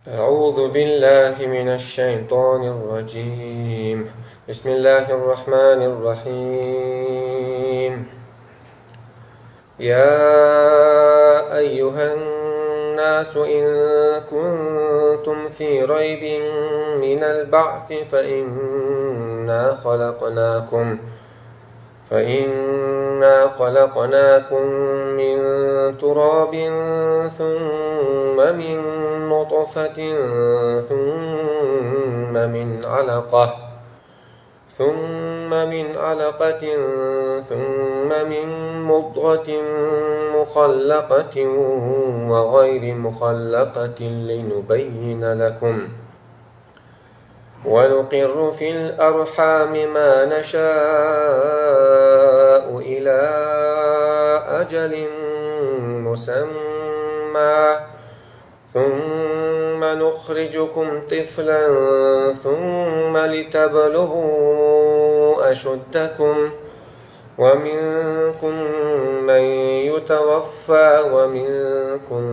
أعوذ بالله من الشيطان الرجيم. بسم الله الرحمن الرحيم. يا أيها الناس إن كنتم في ريب من البعث فإنا خلقناكم من تراب ثم من نطفة ثم من علقة ثم من مضغة مخلقة وغير مخلقة لنبين لكم ونقر في الأرحام ما نشاء إلى أجل مسمى ثم نخرجكم طفلا ثم لتبلغوا أشدكم ومنكم من يتوفى ومنكم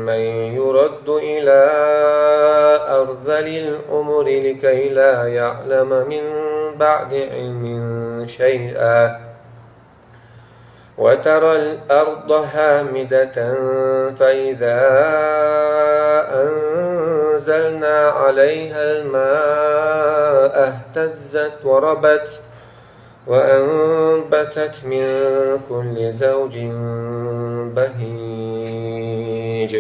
من يرد إلى أرذل الأمر لكي لا يعلم من بعد علم شيئا وترى الأرض هامدة فإذا أنزلنا عليها الماء اهتزت وربت وأنبتت من كل زوج بهيج.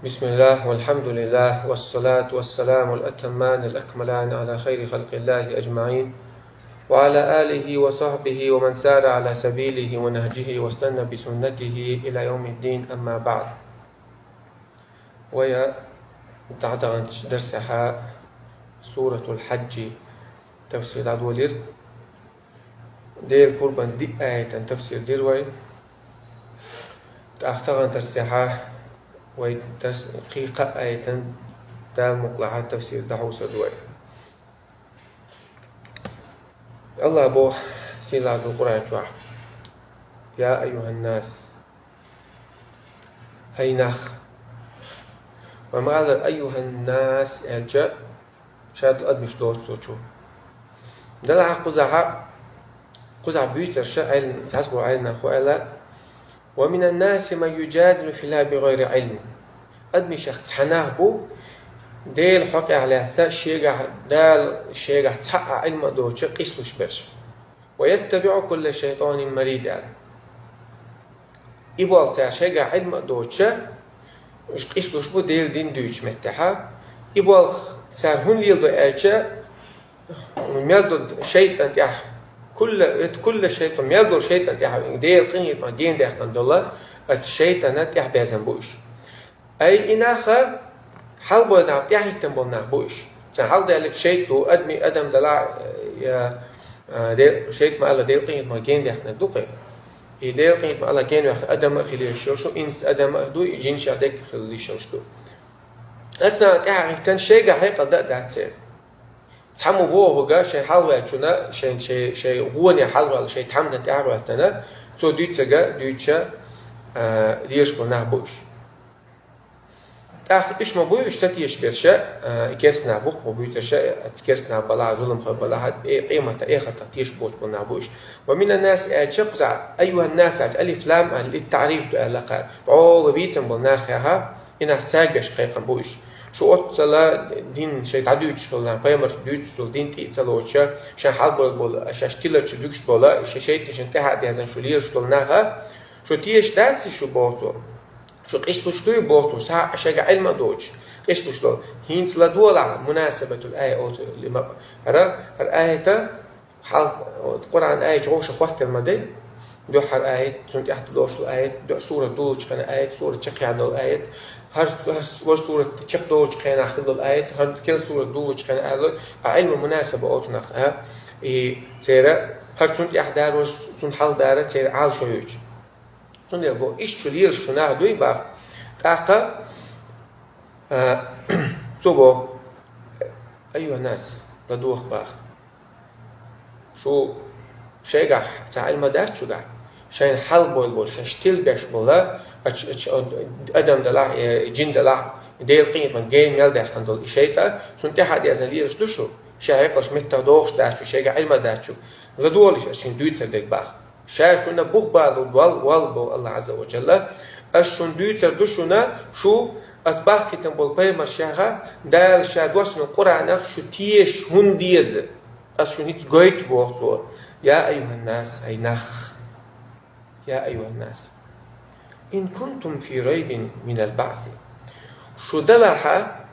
بسم الله والحمد لله والصلاة والسلام الأتمان الأكملان على خير خلق الله أجمعين وعلى آله وصحبه ومن سار على سبيله ونهجه واستنى بسنته إلى يوم الدين. أما بعد، ويا تعتقد درسها سورة الحج تفسير عدولير دير قربان دي آية تفسير دير وي تأختغن ترسيحة ويتسقيق آية تام مقلعة تفسير دحوس دوي. الله بوح سيلا القرآن شوح. يا أيها الناس هينخ وما قال أيها الناس الجاء شاد الأدمش دور سوچو دلع قزع بيوت الشعر تحسبوا علينا خوالا ومن الناس من يجادل في الله بغير علم أدمي شخص حناه بو ديل حقي عليه دال الشيقة تحقق علم دوشة قيسلوش برش ويتبع كل شيطان مريد إبوال سا شيقة علم دوشة قيسلوش بو ديل دين دوش متحا إبوال سا هون ليل دو ألشة ميادو شيطان تيح كل شيطان ميادو شيطان تيح ديل قينيت ما دين ديختان دولا الشيطان تيح بيزن بوش أي إناخر حال بودا تيحي تنبولنا بوش سان حال ديالك شيطو أدمي أدم دلع ديل شيط ما الله ديل قينيت ما دين ديختان دوقي ديل قينيت ما الله دين ديختان أدم خلي الشوشو إنس أدم دو جين شادك خلي الشوشو أتنا تيحي تن شيغا حيقا دا تسير تحمو بوه هجا شيء حلوة شنا شيء غوني حلوة شيء تحمد تعرف تنا سو ديتشا ديش كنا بوش تأخذ إيش ما بوش تتيش برشة كيسنا بوخ وبيتشة كيسنا بلا ظلم خبلا حد قيمة خطة تيش بوش كنا بوش ومن الناس أشقزع أيها الناس ألف لام للتعريف لقى أو بيتم بالناخها إن احتاج قيقا بوش شو أتصل دين شيء تعديل شغلنا بيمر بيوت شغل دين تيجي شان حال بول شاشتيلا شدوكش بولا شيء تيجي تها بيزن شو ليه شغلناها شو تيجي تاتي شو بوتو شو قيس بوشتوي بوتو ساعة شيء علم دوج قيس بوشتو هينس لا دولا مناسبة الآية أو لما الآية حال القرآن آية جوش وقت المدى دو حر آية سنت أحد دوش الآية دو سورة دوج كان آية سورة شقي عن الآية هر سورة تشق دوج كان أخذ الآية هر كل سورة دوج كان أخذ علم مناسبة أو تناخها سيرة هر سنت أحد دار سنت حال دارة سيرة عال شويج سنت يقول إيش تلير شناه دوي با تاقة صبو أيها الناس لدوخ با شو شيء تعال مدار شو شين حل بول شين شتيل بيش بولا أدم دلع جين دلع ديل قيمة من جيم يلدح عند الشيطة سنتها دي أزن ليش دشوا شايف قش متى دوخش داشوا شيء علم داشوا غدولش عشان دويت سردك باخ شايف كنا بوخ بعض والبو الله عز وجل عشان دويت دشونا شو أصبح كتن بالبي مشاها دال شادوس من القرآن شو تيش هنديز عشان هيك جيت بوخصور يا أيها الناس أي نخ يا أيها الناس إن كنتم في ريب من البعث شو دلها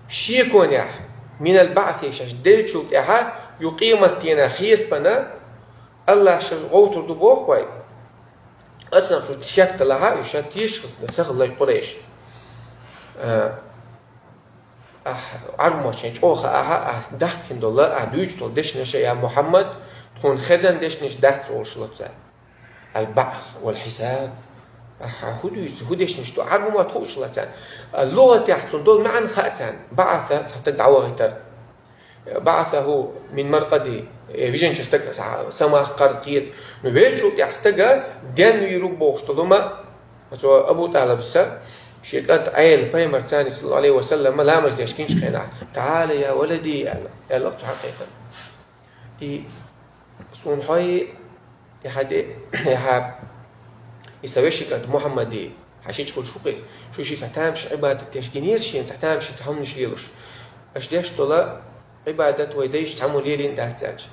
شيكون يح من البعث يشش دلشو يها يقيم التينا خيس بنا الله شغوتر دبوه كوي أصلا شو تشكت لها يشتيش نسخ الله قريش عرمو شنش أوخا دخكن دولا دوش دول دشنش يا محمد تكون خزن دشنش دخت وشلطة البعث والحساب هديش نشتو عربو ما تخوش لتان اللغة تحسن دول معا خاتان بعث تحت الدعوة غيتر بعثه من مرقدي فيجن شستك سما قرقيد نبيلشو تحستقى دين يربوش تلوما أبو طالب السر شيكات عيل بيمر ثاني صلى الله عليه وسلم لا مجد يشكينش خينا تعال يا ولدي يا لقط حقيقة سون حي يحدي يحب يسوي شيكات محمدي حشيش كل شوقي شو شي تحتامش عبادة تشكينير شي تحتامش تحملش ليلوش أشديش طلا عبادة ويديش تعمل ليلين دهتاج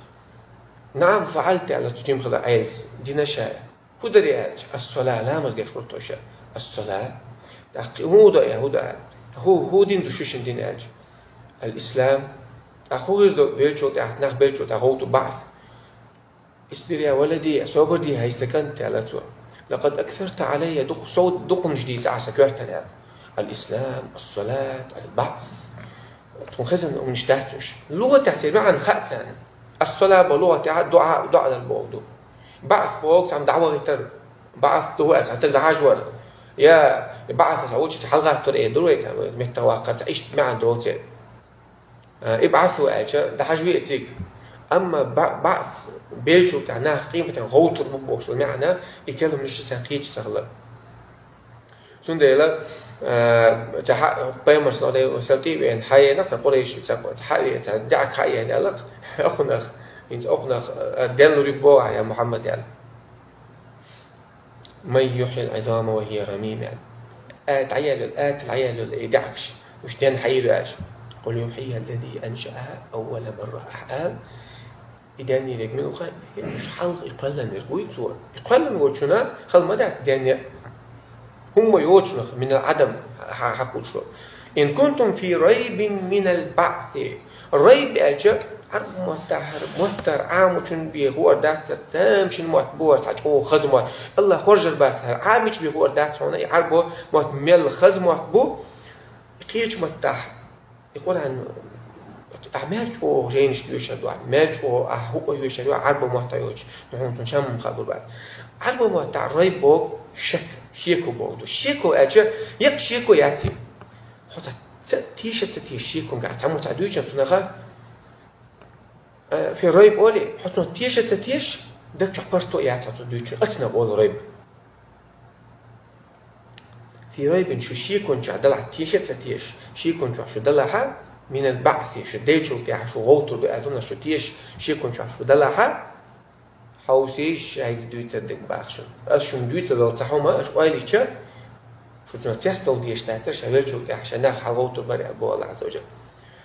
نعم فعلت على تجيم خلا عيلز دينا شاء فدري الصلاة لا مزجش قلتوش الصلاة هو ده يهودا هو دين دشوشن دين أج الإسلام أخوه ده بيلشوا تحناخ بيلشوا تهوتو بعث اصبر يا ولدي صبر دي هي سكنت على تو لقد أكثرت علي صوت دقم جديد عسكرت الإسلام الصلاة البعث تنخزن ومن اشتهتش اللغة تحت معا خاتان الصلاة بلغة دعاء الموضوع بعث بوقت عم دعوة غيتر بعث دوات عم تقدر حاجور يا بعث سويت حلقة طريقة درويت متواقع تعيش مع دوتين ابعثوا أجا ده حاجة بيأتيك أما بعث بيلشوا تعناه قيمة غوط المبوش المعنى يكلم نشي تنقيج سغلا سندلا تحقق بيمر صلى الله عليه وسلم بين حي نفس قريش تحقق تدعك حي يعني ألق أخنخ إنت أخنخ دل ربوع يا محمد يعني من يحيي العظام وهي رميم يعني العيال الإدعكش مش دين حيلو أج قل يحييها الذي أنشأها أول مرة أحقال إداني لك من أخي مش حلق يقلن يرقوي تصور يقلن وجهنا خل ما دعت داني هم يوجهنا من العدم حقول شو إن كنتم في ريب من البعث الريب أجا عرب مهتر عاموشن بيهور داتر تامشن مهتبور تاجو خزموت الله خرج الباثر عامش بيهور داتر هنا يعربو مهتمل خزموت قيلش متاح يقول عن أعمال شو جينش يشهدوا أعمال شو هو يشهدوا عربو مهتيوش نحن تنشام مخالو بعد عربو مهتع ريب بو شك شيكو بودو شيكو أجا يك شيكو ياتي حتى تيش شيكو قاعد تعمل تعدويش نتناخا في ريب أولي حتى تيش دك شخبرتو ياتي دويش أتنا أول ريب في ريب شو شيكون شو دلع تيش شيكون شو دلعها من البعث شو ديجو تاع شو غوتو بأدونا شو تيش شيكون شو دلعها حوسيش هاي دويت دك باخشن أشون دويت لو تحوما أش قايلي شو تنتيستو ديش تاعتر شغل شو تاع شناخ غوتو بري أبو الله عز وجل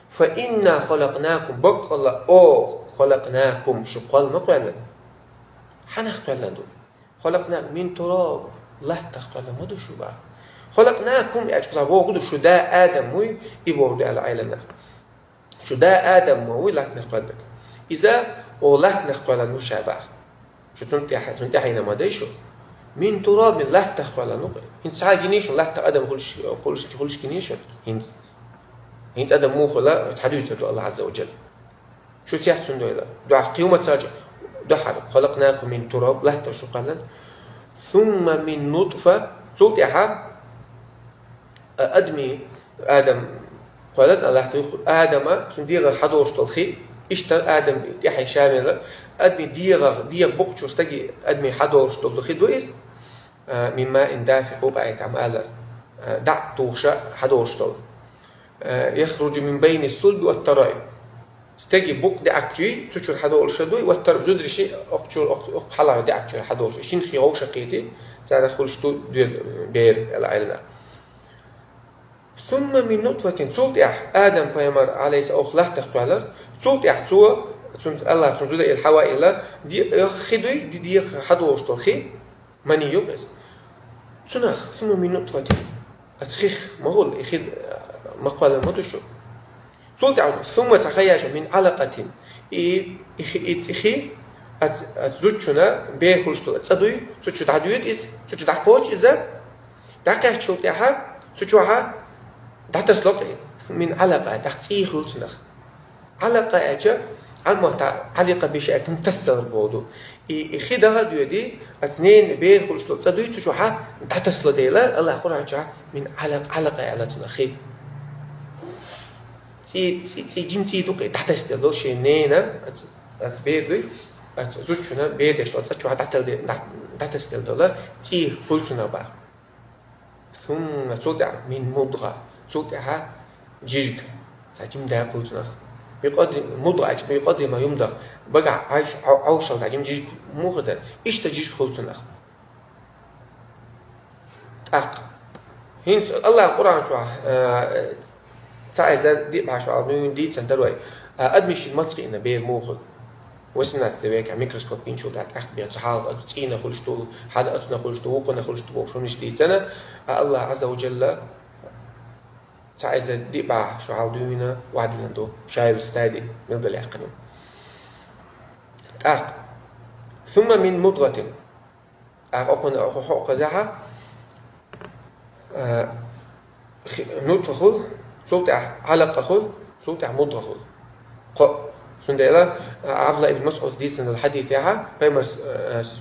فإنا خلقناكم بقل أو خلقناكم شو قال مقلن حنخ قلن دول خلقناكم من تراب لا تخلق مدو شو بقى خلقناكم أجل بوجود شو ده آدم موي يبورد على عائلنا شو ده آدم موي لا نقدك إذا ولا نقبل المشابه شو تنتهي نما ديشو من تراب من لا تقبل نقل إنت ساجنيش لا تقدم كلش كنيش إنت آدم مو خلا تحدث الله عز وجل شو تيحسن دولا دعاء قيومة ساجع دحر خلقناكم من تراب لا تشقلن ثم من نطفة صوت أحد أدمي آدم قالت الله تقول آدم سندير حدوش تلخي إشتر آدم يحيى شامل أدمي دير بقش وستجي أدمي حدوش تلخي دويس مما إن دافع فوق أي تعمال دع توشة حدوشتل يخرج من بين الصلب والترائب استجي بوك دعكتي تشور حدوش دوي والترائب زود شيء أقتشور حلا دعكتي حدوش شين خيوش قيتي زاد خلشتو بير العلنا ثم من نطفة صوت آدم بيمر عليه سأخ لا تختلر صوت سوى الله تنزل الحواء إلا دي خدوي دي حدوش تلخي مني يبز سنخ ثم من نطفة أتخيخ مغول يخد مقبل مدشو صوت ثم تخيش من علقة إخي أتزوجنا بيخلشتو أتصدوي سوتشو تعدويت إز سوتشو تعقوش إذا دعك شوت ياها سوتشوها دعتسلق من علقة دعتي خلصنا علقة أجا المهتا علقة بشيء تمتسل البودو إخدها ديودي أثنين بيخلشتو أتصدوي سوتشوها دعتسل ديلا الله قرآن جاء من علقة على تنخي تي جنتي دوقي دعتسل دو شيء نينا أتبيدوي أتزوجنا بيدش أتزوجها دعتسل دولا تي خلصنا بقى ثم صدع من مضغة صدعها جيج ساجم ده قلتنا بيقدم مضغة بيقدم ما يمضغ بقى عايش عوشة ساجم جيج مغدا إيش تجيج قلتنا هين الله القرآن شو ساعة دي بعشرة من دي تندروي أدمش المسق إنه بير مغد وسنا تبيك ميكروسكوب بينشو تاعت أخبير صحاب أتسقينا خلشتو حدا أتنا خلشتو وقنا خلشتو شو مش دي سنة الله عز وجل ساعة دي بع شو عاودونا وعدنا دو شايب استادي نقدر يحقنهم ثم من مضغة أقنا أخو قزعة نطفة خل صوت علقة خل صوت مضغة خل سندلا عبد الله بن مسعود دي سند الحديث ياها قيمس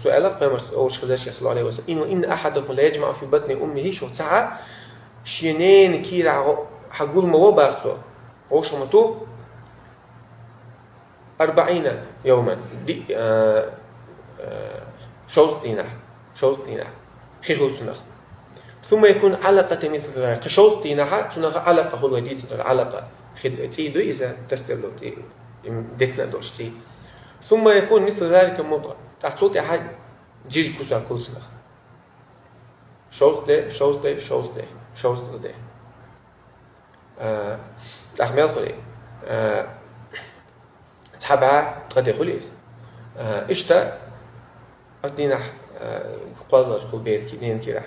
سؤاله قيمس أوش خزاش صلى الله عليه وسلم إن أحدكم لا يجمع في بطن أمه شو ساعة شينين كيرا حقول ما وباقصو أوش متو 40 يوما دي شوط دينا خيخو سنخ ثم يكون علقة مثل ذلك شوط دينا سنخ علقة هو الوديد علقة خد تيدو إذا تستلو دفنا دوشتي ثم يكون مثل ذلك مضغة تعصوت أحد جيج كوسا كل سنة شوز ده تحمل خلي تحبها تغدي خليس إشتا أدينا قوالله كل بيت كنين كيرا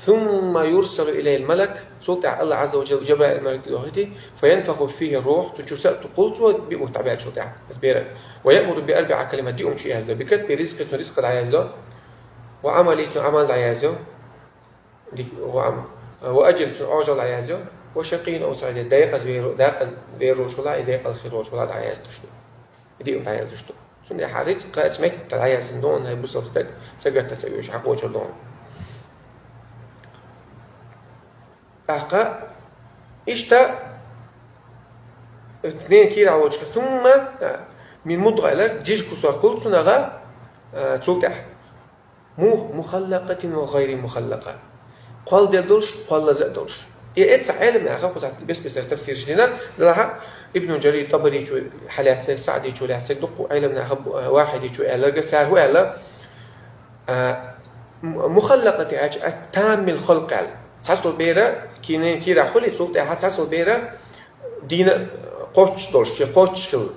ثم يرسل إليه الملك صوت الله عز وجل جبل الملك الوهيتي فينفخ فيه الروح تجسد قلت بمتابعة صوت أسبيرا ويأمر بأربع كلمات دي أمشي هذا بكتب رزق العيازة وعمل العيازة وأجل أعجل العيازة وشقين أو سعيد دايق بيرو شولا دايق الخير شولا العياز تشتو دي أم العياز تشتو سنة حارس قاعد ميك العياز دون هاي بصوت سجلت تسويش حقوش دون أحقا إشتا اثنين كير عوجك ثم من مضغة إلى جيج كسوة كل سنغا تلوكح مخلقة وغير مخلقة قال دلش قال لزق دلش إيه علم أخاف بس تفسير شدينا لها ابن جرير طبري شو حالات سعدي شو لها دقوا علم أخاف واحد شو ألا جسار هو ألا مخلقة تام الخلق على تحصل بيرة كيرا حولي صوت تحصل بيرة دين قوش دولش قوش كل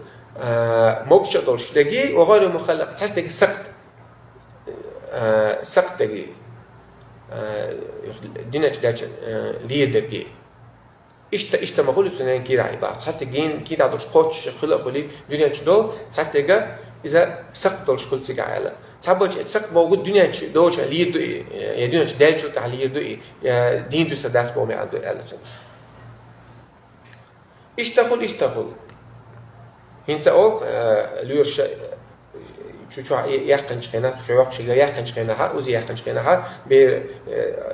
موكش دولش دقي وغير مخلق تحس دقي سقط دقي دينا تلاش ليه دقي إيش تمخول سنين كيرا عبارة تحس دقين كيرا دولش قوش خلق خلي دنيا تدو تحس دقي إذا سقط دولش كل سجع على تابوش السقط موجود دنيا دوش ليه دوي يا دنيا تدالش تعليه دوي يا دين دوس داس بومي عنده علشان إيش تقول هين سأقول ليش شو يحكي شقينا شو يحكي يحكي شقينا ها وزي يحكي شقينا ها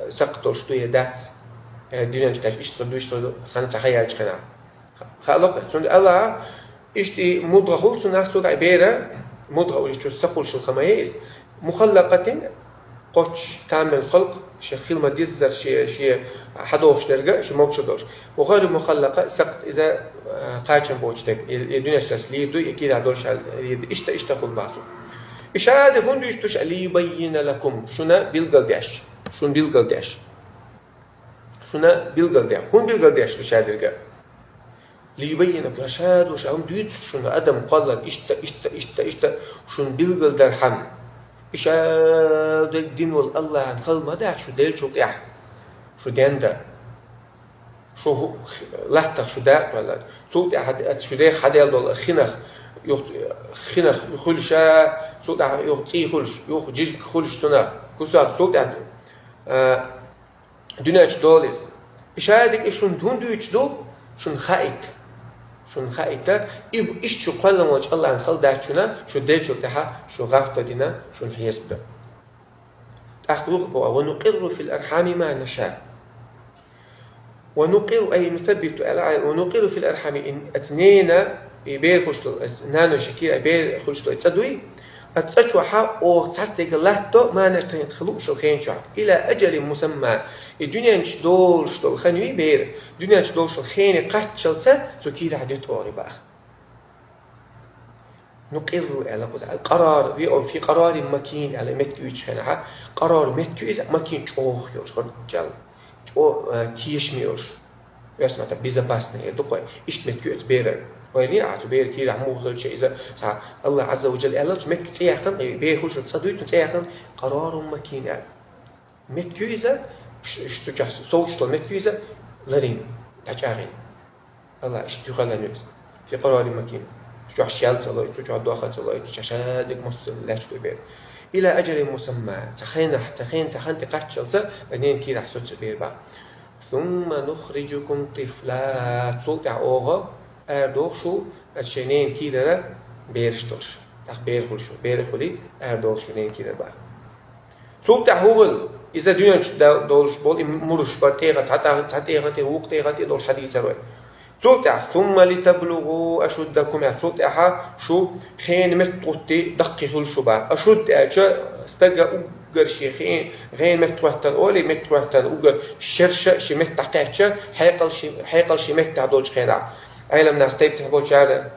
بسقط شوية داس دنيا تدالش إيش تقول خلنا تخيل شقينا خلاص سند الله إيش تي مضغول سنة سود عبارة مضغة وش سقول شو الخمايس مخلقة قوتش كامل الخلق شي خيل ديزر شي حدوش درجة شي موكش دوش وغير مخلقة سقط إذا قاچن بوچتك الدنيا تسليدو يكيد هدولش إشتا خل معصو إشهاد هندو يشتوش ليبين لكم شنا بالقلداش شون بالقلداش شنا بالقلداش هون بالقلداش لشهاد ليبين لكم أشهاد وش هم دويت شنا أدم قلد إشتا شون بالقلدار حم إشهاد الدين والله عن خل ما داع شو ديل شو داع شو ديندا شو لحتك شو داع ولا صوت أحد شو داع حد يلا خنخ خنخ خلشة صوت يخطي خلش يخ جيج خلش تنا كسر صوت دنيا تدولز إشهادك إيشون دون دويتش دو شون خائت إيش شو قال لهم الله عن خل داع شنا شو ديل شو تها شو غافت دينا شو حيسب أخذ ونقر في الأرحام ما نشاء ونقر أي نثبت ونقر في الأرحام إن أتنينا يبير خشلو نانو شكير يبير خشلو تصدوي أتسوحا أو تصدق الله تو ما نشتري تخلوق شو خين شعب إلى أجل مسمى الدنيا نشدول شلو خنوي بير الدنيا نشدول شلو خين قط شلسة سو كير عدت أوري باخ نقر على القرار في قرار مكين على متكويش هنا قرار متكويش مكين أوه يوش جل تيش ميوش يسمع безопасный يدقوا إيش متكويش بير ويني عتبير كير عموه شيء إذا الله عز وجل قال لك مك تياقن بير خوش تصدوي تياقن قرار مكين يعني متكويش اشتجاه صوت متكويش لرين تجارين الله اشتغل نفس في قرار مكين شو عشيال صلاة شو داخل صلاة شو شادك مصر لا تبير إلى أجل مسمى تخين تقتشلت بعدين كي راح صوت بير بقى ثم نخرجكم طفلا صوت عوغا أردوخ شو الشينين كي درا بيرشتوش تخ بير شو بير خلي أردوخ شونين كي درا صوت عوغل إذا دنيا دولش بول مرش بتيغة تيغة تيغة تيغة دولش حديث روي صوت ثم لتبلغوا أشدكم يعني صوت شو خين متوتي دقيق الشباب أشد استجا أوجر شيء خين غين متوتر أولي متوتر أوجر شرشة شيء متقعش حيقل شيء متعدوش خيرا علم نختيب تحبوا شعر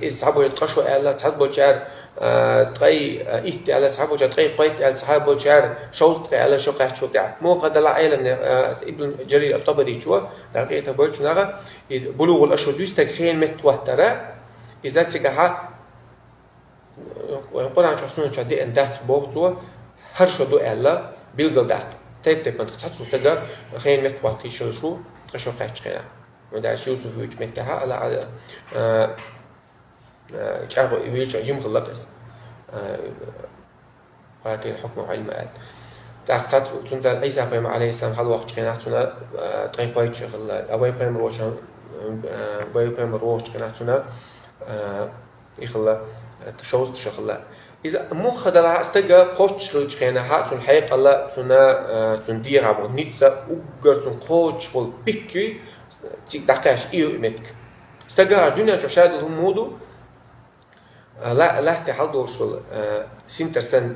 إصحابه يتقشوا ألا تحبوا شعر تغي إيت على صحابه تغي قيت على صحابه شعر شوط على شقة شو تاع مو قد لا علم ابن جرير الطبري شو لقيته بقول شو نرى بلوغ الأشهر يستخين متوترة إذا تجاه وقرأ شو سنة شدي أن دات بوقتوا هرشدوا ألا بيلقى تيب من تحصل تجاه خين متوتر شو شقة خير وده شو يوسف متها على جاءوا يبيج يوم خلقس ولكن حكم علم قال تأخذت تند عيسى عليه السلام حال وقت كنا تنا ترين بايت شغل أبوي بيم روش أبوي بيم روش كنا تنا يخلا تشوز شغل إذا مو خدلا استجا قوش شغل كنا هاتون حيق الله تنا تندير عبو نيتزا وقر تن قوش والبيكي تدقاش إيو متك استجا الدنيا تشاد هم مودو لا تحضر شغل سنترسن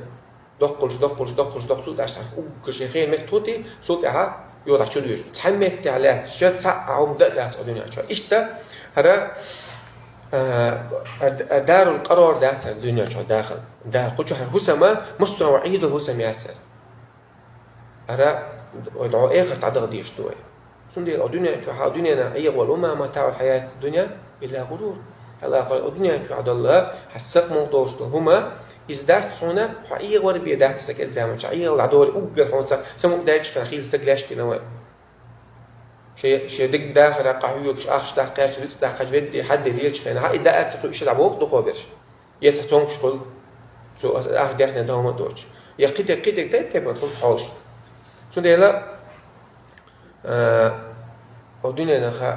دقش صوت عشان وكشيخين متوتي صوت عها يوضع شو دويش تحمت على شت عم دقات الدنيا شو إشتا هذا دار القرار دات الدنيا شو داخل دار قلت شو هسما مستوعيد هسما ياسر هذا ودعو إيه تعدد ديش دوي سندي الدنيا شو الدنيا أي والأمة متاع الحياة الدنيا إلا غرور الله قال الدنيا شو عد الله حسق موضوعش هما إزداد هنا حقيقة وربي ده تسك الزمان حقيقة العدول أوجر هون سمو دايش كان خيل استقلاش كنا شيء دق داخل قهويك أخش دقيقة لسه دقيقة بدي حد ليش كنا هاي ده أتسقي إيش دعوق دخوبرش يتحتون شغل سو أخ دحنا ده ما دوش يقيد تبى تقول حاش شو ده لا الدنيا نخا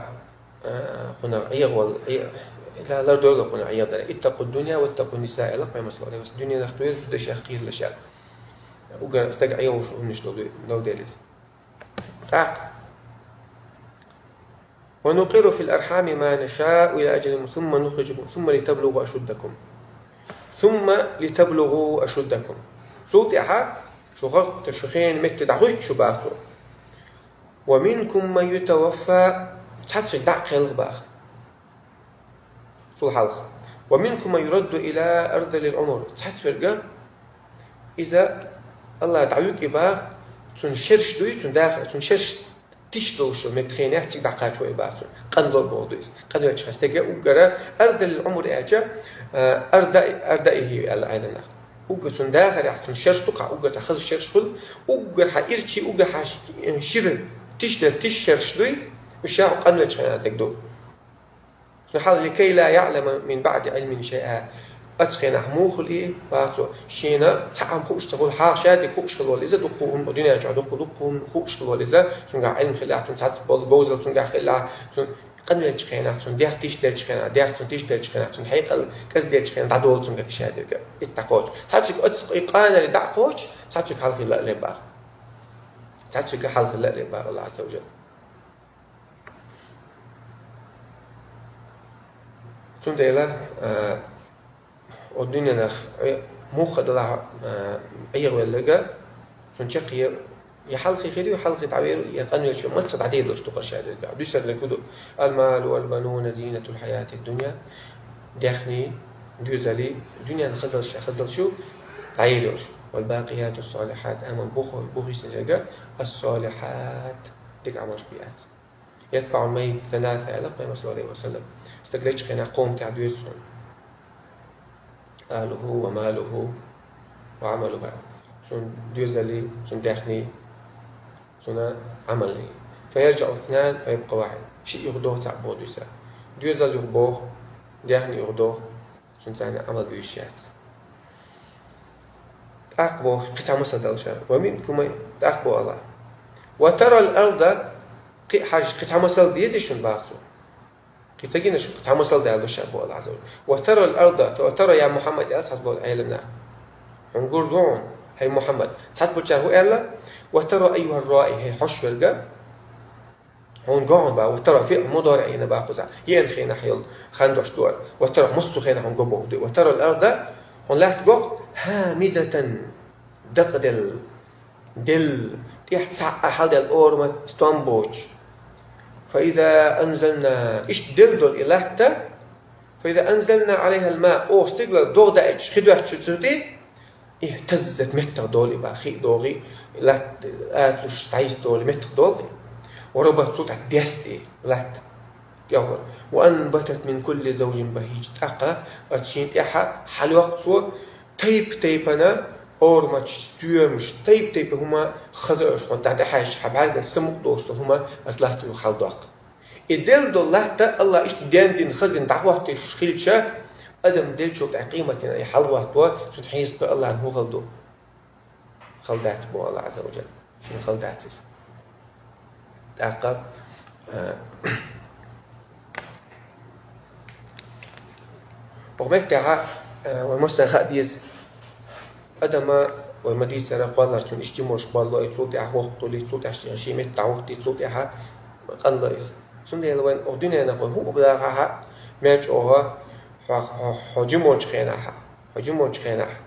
هنا أيوة لا دولة قلنا عيادة اتقوا الدنيا واتقوا النساء لا قيمة صلى الله عليه وسلم الدنيا نختوير ده شيء خير لشيء وقال استجع عيوش ونش لو دالس ونقر في الأرحام ما نشاء إلى أجل ثم نخرجكم ثم لتبلغوا أشدكم صوت إحا شغلت شخين مت دعوت شو باخو ومنكم من يتوفى تحت دع خلق باخ صول حلق ومنكم من يرد إلى أرض العمر تحت فرقة إذا الله دعوك باخ تنشرش دوي تنداخل تنشرش تشتوشو متخينه تيك دقات شوي باسو قندل بوديس قدر تشستجا وقرا أرض العمر أجا أرض هي العالم وقر تنداخل يحتن شرش تقع وقر تخذ شرش خل وقر حيرشي وقر حشير تشتر تشرش دوي وشاع قندل تشنا تقدو نحاول لكي لا يعلم من بعد علم شيئا أتخينا موخل إيه باسو شينا تعم خوش تقول حاشا دي خوش خلوا لذا دقوهم بدنا يرجع دقوهم خوش خلوا لذا شون قاع علم خلاع شون ساعات بالجوزل شون قاع خلاع شون قدم يتشخينا شون ديح تيش تيشخينا ديح شون تيش تيشخينا شون حقيقة كز تيشخينا تعدول شون قاع شهادة كا يتقوش ساعات شك إقانة لدعقوش ساعات شك حال خلاء لباخ ساعات شك حال خلاء لباخ الله عز وجل شون ديلا والدنيا نخ مخ دلها أيه ولا شنشقي يحلقي خيري وحلقي تعبير يقنن شو ما تصد عديد لش تقر شهادة قاعد بيصير لكده المال والبنون زينة الحياة الدنيا دخني دوزلي الدنيا خزل شو عيلوش والباقيات الصالحات أمام بوخي سنجا الصالحات ديك عمش بيات يتبع المي ثلاثة ألف ما صلى الله عليه وسلم استقلتش خنا قوم تعدويسون أهله وماله وعمله شون دوزلي شون دخني شون عملي فيرجع اثنان فيبقى واحد شيء يغدوه تعبود يسا دوزل يغبوه دخني يغدوه شون سانا عمل بيشيات أقبوه قطع مصدر شر ومنكم أقبو الله وترى الأرض حاجة قطع مصدر بيدي شون باقصو تجينا شو تعمل ده على الشعب الله عز وجل وترى الأرض وترى يا محمد يا تصبر عالمنا نقول دون هي محمد تصبر جاهو إلا وترى أيها الرائي هي حش الجا هون قاعد بقى وترى في مضارعين بقى قزع ينخينا حيل خندش دور وترى مصر خينا هون جبوا وترى الأرض هون لا تجوا هامدة دقدل دل تحت حال الأورمة ستامبوش فإذا أنزلنا إيش دلدل إلهتا فإذا أنزلنا عليها الماء أو استقلال دور دايش خدوة شتوتي اهتزت متر دولي باخي دوري لا آتلوش تعيس دولي متر دولي وربط صوت ديستي لات يوهر وأنبتت من كل زوج بهيج تقى أتشين إحا حال وقت سو تيبنا أور ستيرمش تيب هما خزرش خون تعد حاش حبالك السمق دوست هما أصلحت الخلدق الدل دلته الله إيش دين خزن دعوة تشخيل شا أدم دل شو تعقيمتنا يحلوه توا شو تحيز الله هو خلدو خلدات بو الله عز وجل شنو خلدات تعقب ومتى والمستخاء ديز أدم والمدينة سنة قال لك إشتموش بالله يصوت أحوق طولي يصوت أشياء مت تعوق يصوت أحد قال ليس سنة لوين أردنا نقول هو بلاغها ماش أوها حجموش خينها حجموش خينها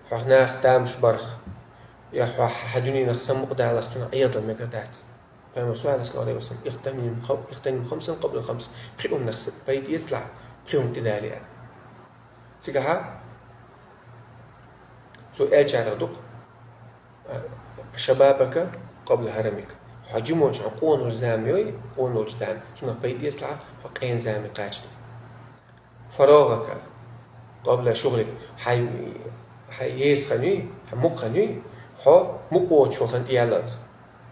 فخناخ تامش برخ يا حدوني نخسم مقدار لخسنا أيضا مقدات فما سؤال صلى الله عليه وسلم اغتنم خمسا قبل الخمس خيوم نخسب بيت يطلع خيوم تدالي تيجها سو أجعل دق شبابك قبل هرمك حجموش قون الزامي قون الجدام شنو بيت يطلع فقين زامي قاعد فراغك قبل شغلك حييس خني حمق خني مقوت شو خن إيالات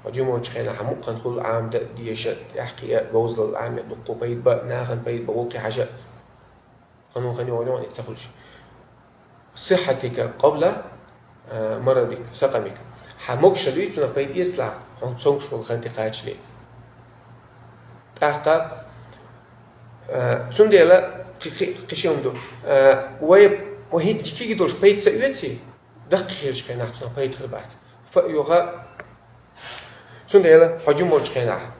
حجموش خينا حمق خن كل عام ديشت يحكي بوزل العام دقو بيت بق ناخن بيت بوقي حاجة قانون خني ولون يتسخلش صحتك قبل مرضك سقمك حمق شديد تنا بيت يسلع عن صنع شو الخنتي قاعدش ليه تعقب سنديلا قشيم دو وهي تكيك دوش بيت سأوتي دقيقش كنا تنا بيت خربات فيوغا سنديلا حجم وش كنا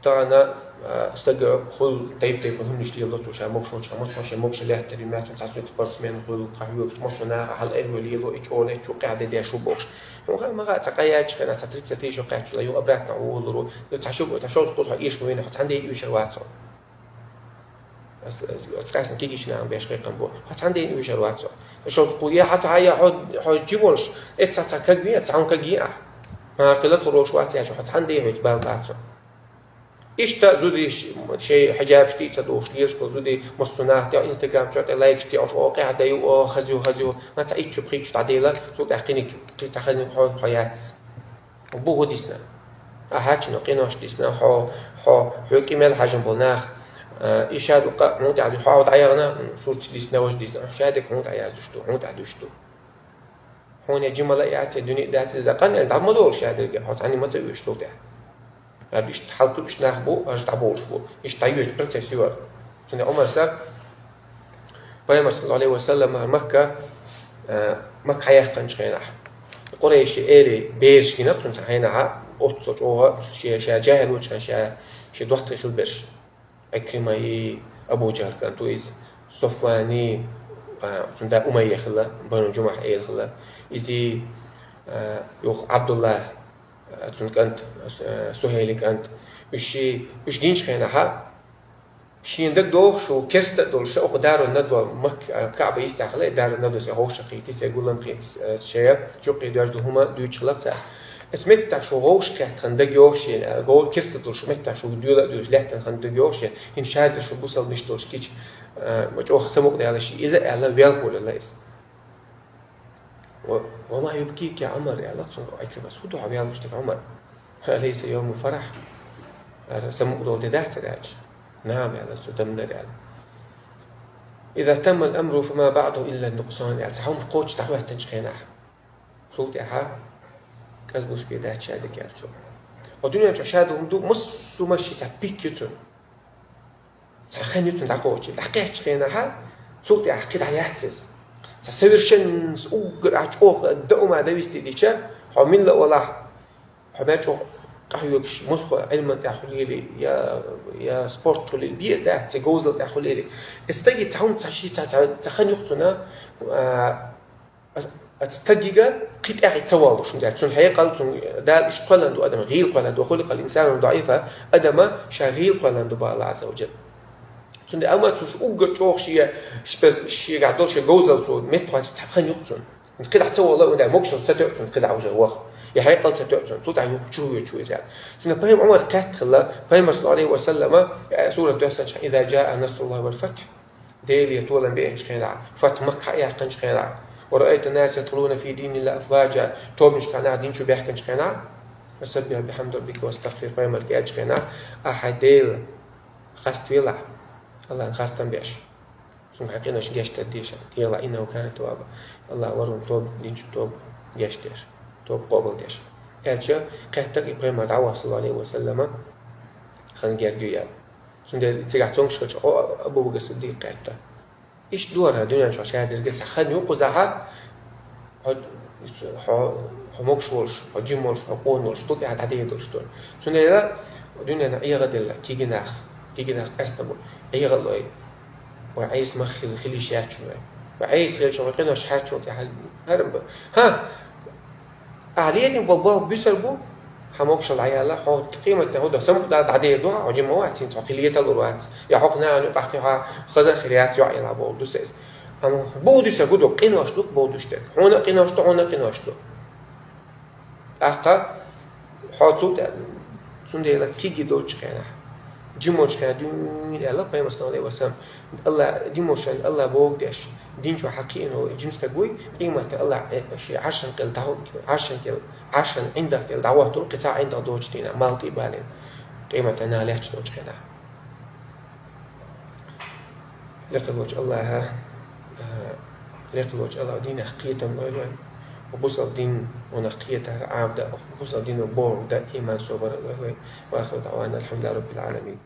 ترانا استجع خل طيب هم نشتي الله توش مش موش له تريمات تعرف سبورتسمان خل قهوة مش ناقة على أيه اللي يلو إيشونه شو قاعد ده شو بوش ما قاعد تقياد كنا ستريت شو قاعد شو يو أبرتنا وولرو تعشوا قطها إيش وين حط عندي إيش الواتس أتكلم كذي شنو عم بيشقي قنبو حط عندي إيش الواتس شو قوية حتى هاي حد جيبونش كجية تعاون كجية ما كلت روش واتس يا شو حط عندي هيك بالباتس إيش تزودي شيء حجاب شتي تدوش ليش تزودي مصنع تاع إنستغرام تاع لايك تاع أو قاعدة أو خزيو ما تعيش بقيت تعديله سو تحقينك تحقينك حياة وبوه ديسنا أحكي نقيناش ديسنا حو كمال حجم بلناخ إيش هذا قا عدي حاول عيانا صورت ديسنا وش ديسنا شادك عود عدوشتو هون يجي ملا يعطي الدنيا ده تزقن أنت عم دور شادك حط عني ما تسوي شلو ده بيش تحلقوا بيش ناخبوا أرجع تعبوش بو بيش تعيش برتسيور سنة عمر سب بيا صلى الله عليه وسلم مكة حياة قنش خيناح قريش إيري بيش كنا تنسى خيناح أتصل أوها شيء جاهل وش شيء دوحت خيل برش أكرمي أبو جهل كان تويس صفواني سنة أمية خلا بنو جمح إيل خلا إذا يوخ عبد الله كنت سهيل كنت وش دينش خينا ها شيء عندك دور شو كست دور شو قدار الندوة مك كعب يستحقله دار الندوة سهو شقيتي سيقولن قيت شيء شو قيداش دوهما دوش خلاص اسمت شو هوش قيت عندك يوش جو كست دور شو مت شو ديولا دوش لحت عندك يوش إن شاء شو بوصل مش دوش كيش ما جو خسموك ده على شيء إذا على ويل ولا ليس وما يبكيك يا عمر يا لطشن أكرم سودو عبيال مشتك عمر أليس يوم فرح سموك دو ددات العج نعم يا لطشن دمنا يعني إذا تم الأمر فما بعده إلا النقصان يعني سحوم قوتش تحوه تنشخيناح صوت إحا كذبوش بيدات شادك يا لطشن ودنيا تشاهدهم دو مصو مشي تبيك يتون سحخين يتون دقوتش دقيتش خيناها صوت إحا كده يحسس سيرشنس أوجر أشوف الدوم ما دويستي ديشة حمل ولا حماتشو قهويش مسخ علم تأخليلي يا سبورت للبيئة ده تجوز تأخليلي استجي تعون تعشي تخن يقطنا استجيجا قيت أخي توالو شو ده شو الحقيقة قال ده إيش قلنا أدم غير قلنا وخلق الإنسان ضعيفة أدم شغير قلنا بالله عز وجل سند أما تش أوجر توخ شيء قاعدول شيء جوزل شو متوه تتحقن يقطن أنت كده حتى والله وده مقصد ستقطن كده عوجه وخ يا حي قلت ستقطن صوت عيوب شو يزعل سند بهم عمر كات خلا بهم صلى الله عليه وسلم سورة دوسن إذا جاء نصر الله والفتح ديل يطول بينش خيرا فتح مكة يحقنش خيرا ورأيت الناس يدخلون في دين الله أفواجا توب مش كان دين شو بيحقنش خيرا فسبح بحمد ربك واستغفر بهم الكاج خيرا أحد ديل خست ويلا الله نخاستم بيش سون حقيقة شو جشت ديش يلا إنه كان توابا الله ورون توب دينش توب جشتش توب قبل ديش أرجع قهتك إبراهيم دعوة صلى الله عليه وسلم خن جرجيا سون ده تيجاتون شكل أبو بكر الصديق قهته إيش دورها دنيا شو عشان درجة خن يوقظها حموكشولش حجيمولش حقونولش توك عاد عادية دورشتون سون ده دنيا نعيه غدلا تيجي ناخ أستبول أي غلوي وعايز مخل خلي شاتشوا وعايز خلي شو قلنا شاتشوا تحل هرب ها عليني بابا بيسربو حموكش العيالة حط قيمة هذا سمك ده عادية دوها عجيم مواتين تعقلية الروات يا حقنا أن يقع فيها خزن خليات يعيل بودو سيس أما بودو سجودو قينوا أشلوك بودو شتك هنا قينوا أشلو هنا قينوا أشلو أحقا حاطوت سندي كيجي دوتش خيانة جيموش كان دين الله قيم صلى الله عليه وسلم الله جيموش الله بوق داش دين شو حقي إنه جيمس تقوي قيمة الله شيء عشان قل دعوة عشان عندك قل دعوة تقول قطع عندك دوج دينا مالتي بالين قيمة أنا ليش دوج كذا لقلوج الله لقلوج الله دين حقيقة الله وبوصل دين ونقية عابدة وبوصل دين وبور ده إيمان صبر الله وآخر دعوانا الحمد لله رب العالمين.